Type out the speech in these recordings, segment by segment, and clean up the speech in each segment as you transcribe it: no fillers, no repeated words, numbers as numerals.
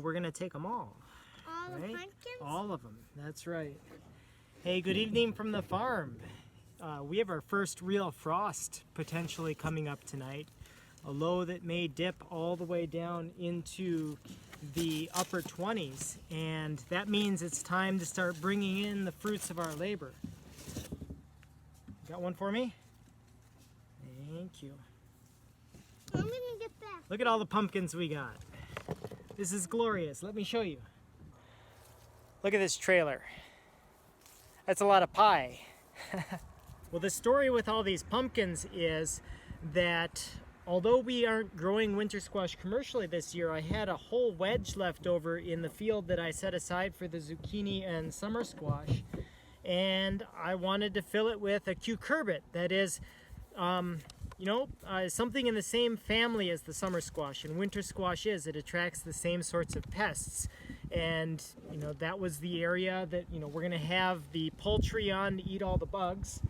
we're going to take them all. All the Right? pumpkins? All of them. That's right. Hey, good evening from the farm. We have our first real frost potentially coming up tonight. A low that may dip all the way down into the upper 20s, and that means it's time to start bringing in the fruits of our labor. Got one for me? Thank you. I'm gonna get that. Look at all the pumpkins we got. This is glorious. Let me show you. Look at this trailer. That's a lot of pie. Well, the story with all these pumpkins is that although we aren't growing winter squash commercially this year, I had a whole wedge left over in the field that I set aside for the zucchini and summer squash. And I wanted to fill it with a cucurbit. That is, something in the same family as the summer squash. And winter squash it attracts the same sorts of pests. And, that was the area that, we're going to have the poultry on to eat all the bugs.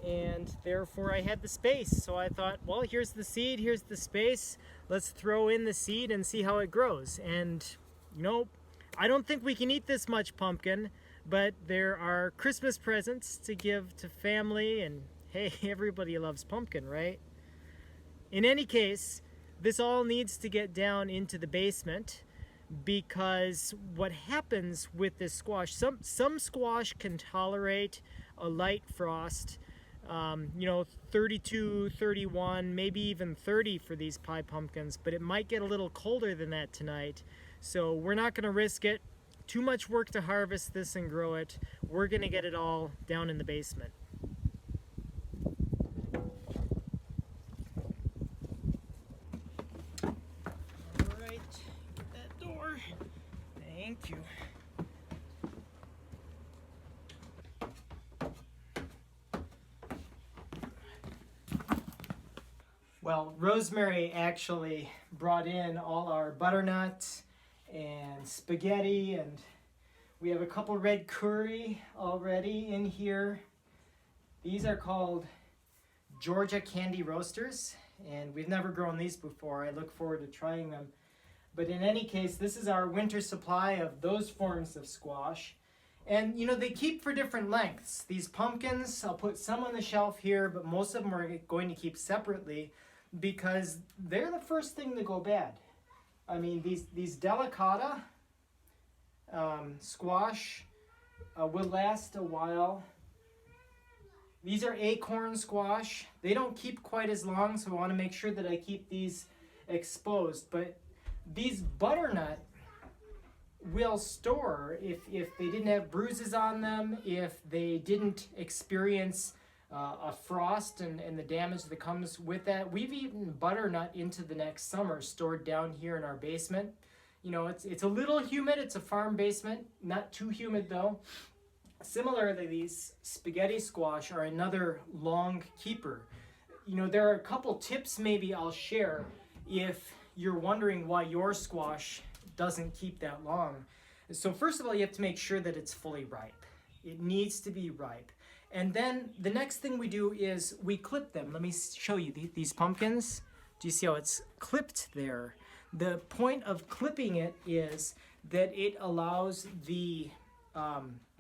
And therefore I had the space. So I thought, well, here's the seed, here's the space. Let's throw in the seed and see how it grows. And, I don't think we can eat this much pumpkin, but there are Christmas presents to give to family, and hey, everybody loves pumpkin, right? In any case, this all needs to get down into the basement, because what happens with this squash, some squash can tolerate a light frost, 32, 31, maybe even 30 for these pie pumpkins, but it might get a little colder than that tonight. So we're not going to risk it. Too much work to harvest this and grow it. We're going to get it all down in the basement. All right, get that door. Thank you. Well, Rosemary actually brought in all our butternut and spaghetti, and we have a couple red curry already in here. These are called Georgia Candy Roasters, and we've never grown these before. I look forward to trying them. But in any case, this is our winter supply of those forms of squash. And they keep for different lengths. These pumpkins, I'll put some on the shelf here, but most of them are going to keep separately because they're the first thing to go bad. I mean, these delicata squash will last a while. These are acorn squash. They don't keep quite as long, so I want to make sure that I keep these exposed. But these butternut will store if they didn't have bruises on them, if they didn't experience a frost and the damage that comes with that. We've eaten butternut into the next summer, stored down here in our basement. It's a little humid. It's a farm basement, not too humid though. Similarly, these spaghetti squash are another long keeper. There are a couple tips maybe I'll share if you're wondering why your squash doesn't keep that long. So first of all, you have to make sure that it's fully ripe. It needs to be ripe. And then the next thing we do is we clip them. Let me show you these pumpkins. Do you see how it's clipped there? The point of clipping it is that it allows the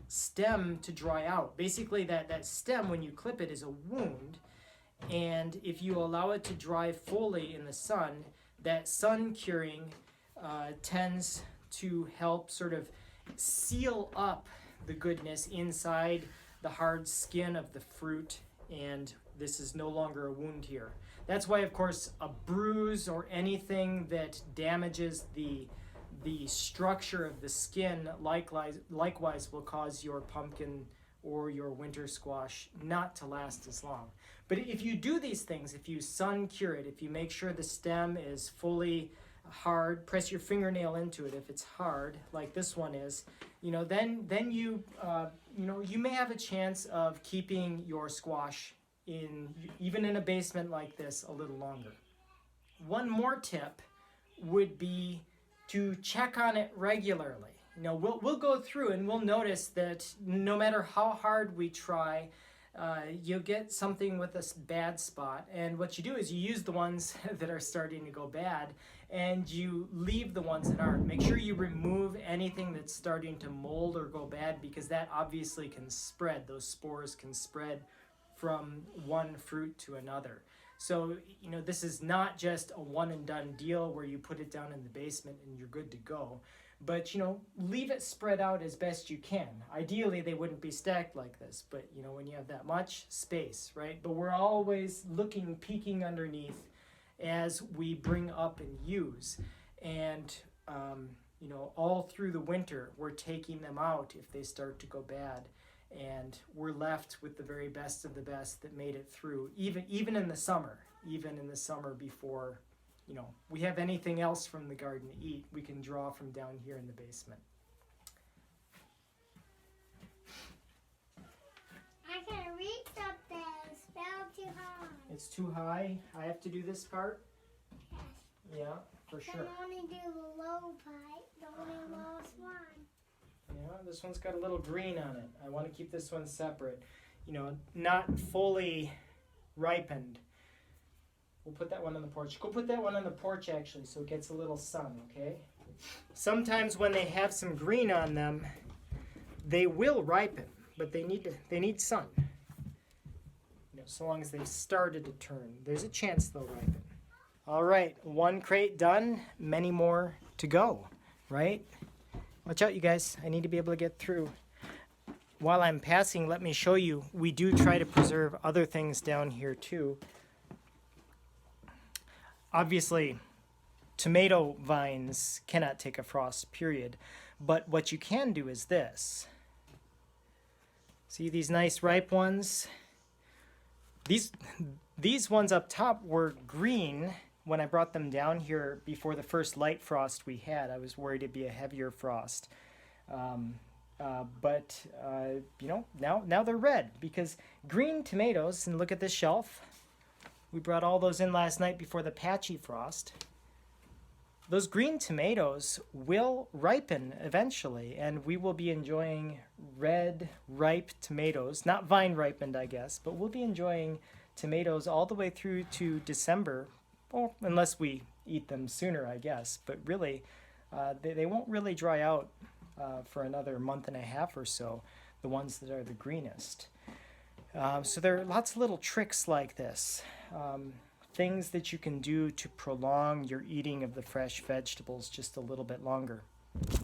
stem to dry out. Basically, that stem, when you clip it, is a wound. And if you allow it to dry fully in the sun, that sun curing tends to help sort of seal up the goodness inside the hard skin of the fruit, and this is no longer a wound here. That's why, of course, a bruise or anything that damages the structure of the skin likewise will cause your pumpkin or your winter squash not to last as long. But if you do these things, if you sun cure it, if you make sure the stem is fully hard, press your fingernail into it if it's hard, like this one is, then you may have a chance of keeping your squash even in a basement like this a little longer. One more tip would be to check on it regularly. We'll go through and we'll notice that no matter how hard we try, you'll get something with a bad spot. And what you do is you use the ones that are starting to go bad and you leave the ones that aren't. Make sure you remove anything that's starting to mold or go bad, because that obviously can spread. Those spores can spread from one fruit to another. So, this is not just a one and done deal where you put it down in the basement and you're good to go. But, leave it spread out as best you can. Ideally, they wouldn't be stacked like this, but, when you have that much space, right? But we're always peeking underneath as we bring up and use. And, all through the winter, we're taking them out if they start to go bad. And we're left with the very best of the best that made it through, even in the summer, before, we have anything else from the garden to eat. We can draw from down here in the basement. I can reach up there. It's fell too high. It's too high. I have to do this part? Yes. Yeah, for sure. I only do the low part, the only lowest one. Yeah, this one's got a little green on it. I want to keep this one separate. Not fully ripened. We'll put that one on the porch. Go put that one on the porch, actually, so it gets a little sun, okay? Sometimes when they have some green on them, they will ripen, but they need sun. So long as they've started to turn. There's a chance they'll ripen. All right, one crate done, many more to go, right? Watch out, you guys. I need to be able to get through. While I'm passing, let me show you, we do try to preserve other things down here too. Obviously, tomato vines cannot take a frost, period. But what you can do is this. See these nice ripe ones? These ones up top were green when I brought them down here before the first light frost we had. I was worried it'd be a heavier frost. But now they're red, because green tomatoes, and look at this shelf. We brought all those in last night before the patchy frost. Those green tomatoes will ripen eventually, and we will be enjoying red, ripe tomatoes. Not vine ripened, I guess, but we'll be enjoying tomatoes all the way through to December. Well, unless we eat them sooner, I guess. But really, they won't really dry out for another month and a half or so, the ones that are the greenest. So there are lots of little tricks like this. Things that you can do to prolong your eating of the fresh vegetables just a little bit longer.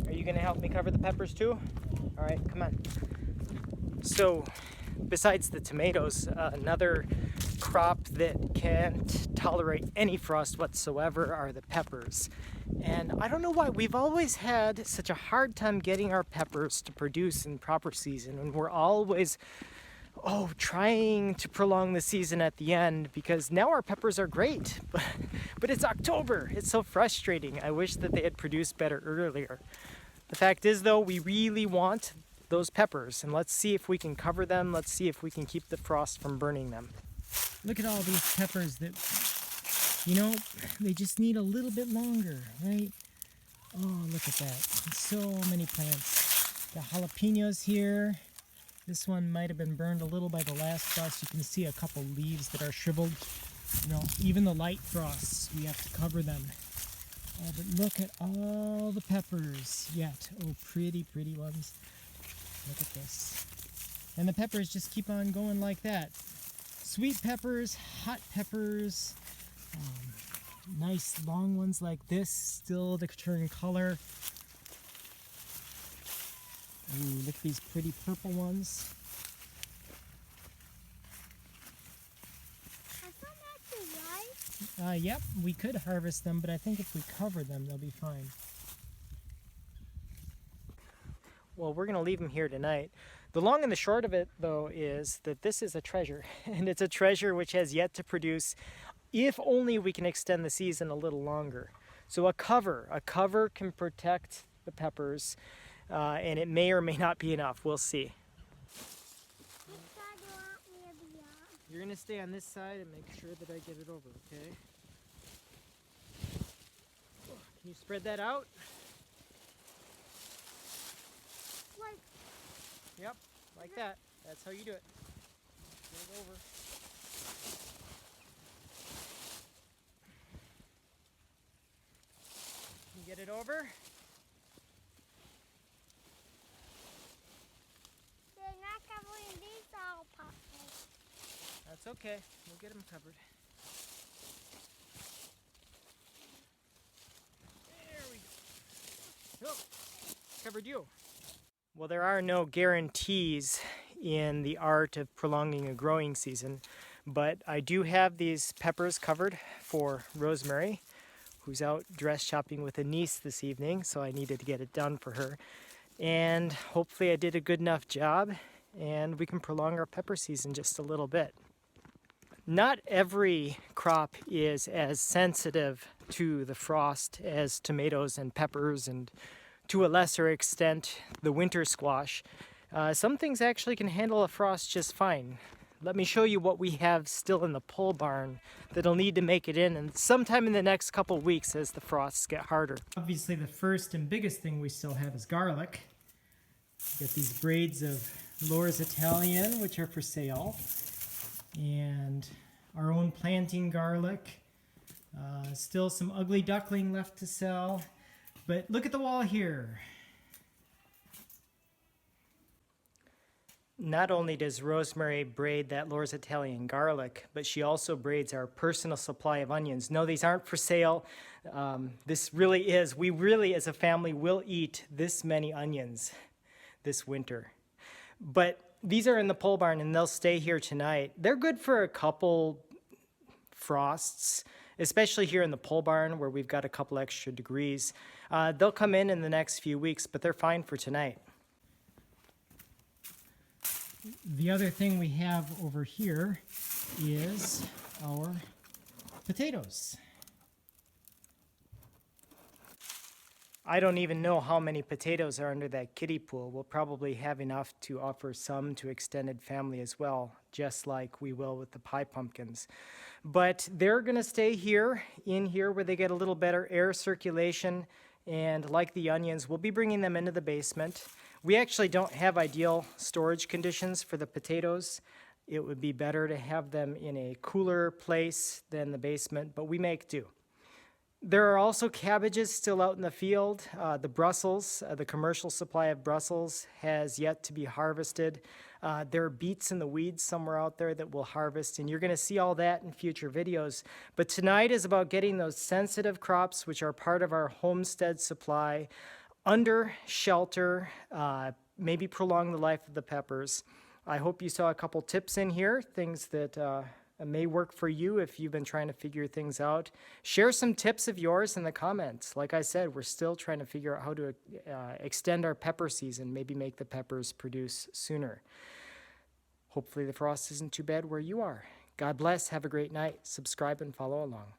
Are you going to help me cover the peppers too? All right, come on. So, besides the tomatoes, another crop that can't tolerate any frost whatsoever are the peppers. And I don't know why, we've always had such a hard time getting our peppers to produce in proper season, and we're always trying to prolong the season at the end, because now our peppers are great, but it's October. It's so frustrating. I wish that they had produced better earlier. The fact is, though, we really want those peppers, and let's see if we can cover them. Let's see if we can keep the frost from burning them. Look at all these peppers that, they just need a little bit longer, right? Oh, look at that. So many plants. The jalapenos here. This one might have been burned a little by the last frost. You can see a couple leaves that are shriveled. Even the light frosts, we have to cover them. Oh, but look at all the peppers yet. Oh, pretty, pretty ones. Look at this. And the peppers just keep on going like that. Sweet peppers, hot peppers, nice long ones like this, still to turn color. Ooh, look at these pretty purple ones. Are some actually ripe? Yep, we could harvest them, but I think if we cover them, they'll be fine. Well, we're going to leave them here tonight. The long and the short of it, though, is that this is a treasure, and it's a treasure which has yet to produce, if only we can extend the season a little longer. So a cover can protect the peppers, and it may or may not be enough. We'll see. Which side do you want me to be on? You're going to stay on this side and make sure that I get it over, okay? Can you spread that out? Like, Yep, like that. That's how you do it. Get it over. Can you get it over? They're not covering these all poppers. That's okay. We'll get them covered. There we go. Oh, covered you. Well, there are no guarantees in the art of prolonging a growing season, but I do have these peppers covered for Rosemary, who's out dress shopping with a niece this evening, so I needed to get it done for her. And hopefully I did a good enough job, and we can prolong our pepper season just a little bit. Not every crop is as sensitive to the frost as tomatoes and peppers, and to a lesser extent, the winter squash. Some things actually can handle a frost just fine. Let me show you what we have still in the pole barn that'll need to make it in, and sometime in the next couple weeks as the frosts get harder. Obviously the first and biggest thing we still have is garlic. We've got these braids of Laura's Italian, which are for sale, and our own planting garlic. Still some ugly duckling left to sell, but look at the wall here. Not only does Rosemary braid that Laura's Italian garlic, but she also braids our personal supply of onions. No, these aren't for sale. This really is. We really, as a family, will eat this many onions this winter. But these are in the pole barn and they'll stay here tonight. They're good for a couple frosts, especially here in the pole barn where we've got a couple extra degrees. They'll come in the next few weeks, but they're fine for tonight. The other thing we have over here is our potatoes. I don't even know how many potatoes are under that kiddie pool. We'll probably have enough to offer some to extended family as well, just like we will with the pie pumpkins. But they're going to stay here, in here where they get a little better air circulation, and like the onions, we'll be bringing them into the basement. We actually don't have ideal storage conditions for the potatoes. It would be better to have them in a cooler place than the basement, but we make do. There are also cabbages still out in the field. The Brussels, the commercial supply of Brussels has yet to be harvested. There are beets in the weeds somewhere out there that we'll harvest, and you're going to see all that in future videos. But tonight is about getting those sensitive crops, which are part of our homestead supply, under shelter, maybe prolong the life of the peppers. I hope you saw a couple tips in here, things that may work for you if you've been trying to figure things out. Share some tips of yours in the comments. Like I said, we're still trying to figure out how to extend our pepper season, maybe make the peppers produce sooner. Hopefully the frost isn't too bad where you are. God bless, have a great night. Subscribe and follow along.